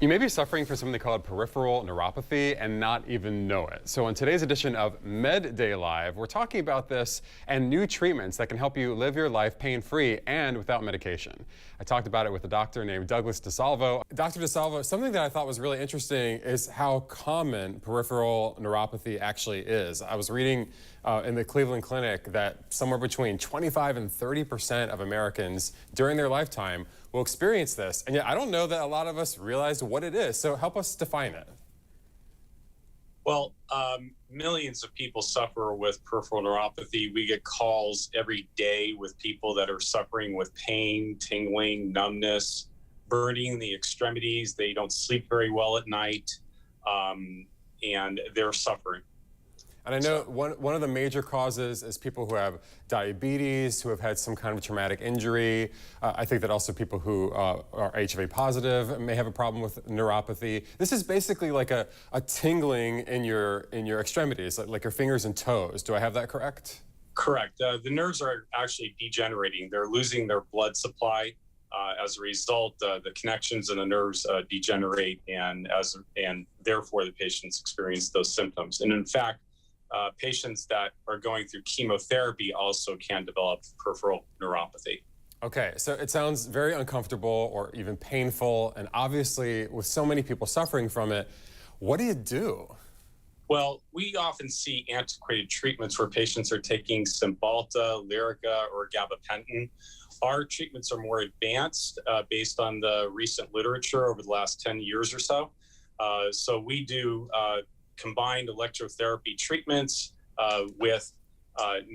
You may be suffering from something called peripheral neuropathy and not even know it. So in today's edition of Med Day Live, we're talking about this and new treatments that can help you live your life pain-free and without medication. I talked about it with a doctor named Douglas DeSalvo. Dr. DeSalvo, something that I thought was really interesting is how common peripheral neuropathy actually is. I was reading in the Cleveland Clinic that somewhere between 25 and 30% of Americans during their lifetime will experience this. And yet I don't know that a lot of us realize what it is. So help us define it. Well, millions of people suffer with peripheral neuropathy. We get calls every day with people that are suffering with pain, tingling, numbness, burning in the extremities. They don't sleep very well at night, and they're suffering. And I know one of the major causes is people who have diabetes, who have had some kind of traumatic injury. I think that also people who are HIV positive may have a problem with neuropathy. This is basically like a tingling in your extremities, like your fingers and toes. Do I have that correct? Correct. The nerves are actually degenerating. They're losing their blood supply. As a result, the connections in the nerves degenerate, and therefore the patients experience those symptoms. And in fact, patients that are going through chemotherapy also can develop peripheral neuropathy. Okay, so it sounds very uncomfortable or even painful, and obviously with so many people suffering from it, what do you do? Well, we often see antiquated treatments where patients are taking Cymbalta, Lyrica, or gabapentin. Our treatments are more advanced based on the recent literature over the last 10 years or so. So we do combined electrotherapy treatments with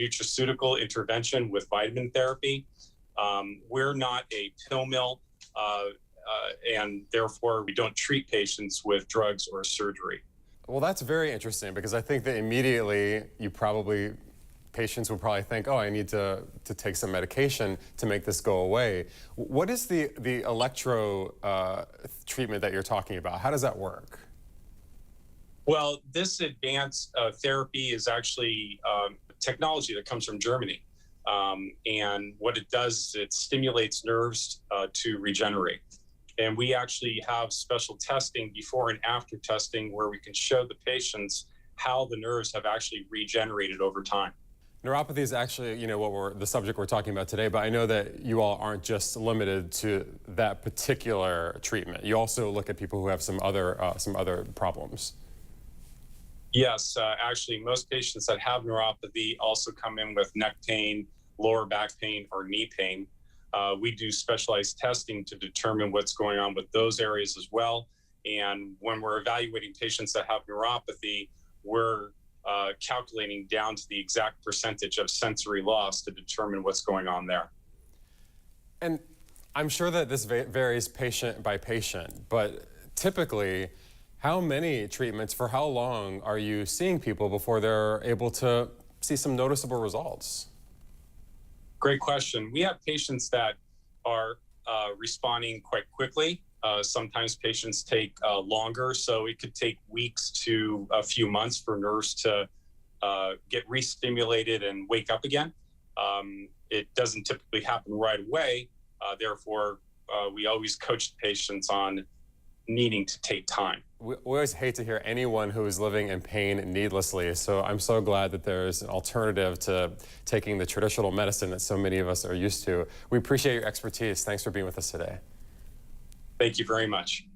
nutraceutical intervention with vitamin therapy. We're not a pill mill, and therefore we don't treat patients with drugs or surgery. Well, that's very interesting because I think that immediately patients will probably think, oh, I need to take some medication to make this go away. What is the electro treatment that you're talking about? How does that work? Well, this advanced therapy is actually technology that comes from Germany. And what it does is it stimulates nerves to regenerate. And we actually have special testing, before and after testing, where we can show the patients how the nerves have actually regenerated over time. Neuropathy is actually, the subject we're talking about today, but I know that you all aren't just limited to that particular treatment. You also look at people who have some other problems. Yes, actually, most patients that have neuropathy also come in with neck pain, lower back pain, or knee pain. We do specialized testing to determine what's going on with those areas as well. And when we're evaluating patients that have neuropathy, we're calculating down to the exact percentage of sensory loss to determine what's going on there. And I'm sure that this varies patient by patient, but typically, how many treatments for how long are you seeing people before they're able to see some noticeable results? Great question. We have patients that are responding quite quickly. Sometimes patients take longer, so it could take weeks to a few months for nerves to get re-stimulated and wake up again. It doesn't typically happen right away. Therefore, we always coach patients on needing to take time. We always hate to hear anyone who is living in pain needlessly, so I'm so glad that there's an alternative to taking the traditional medicine that so many of us are used to. We appreciate your expertise. Thanks for being with us today. Thank you very much.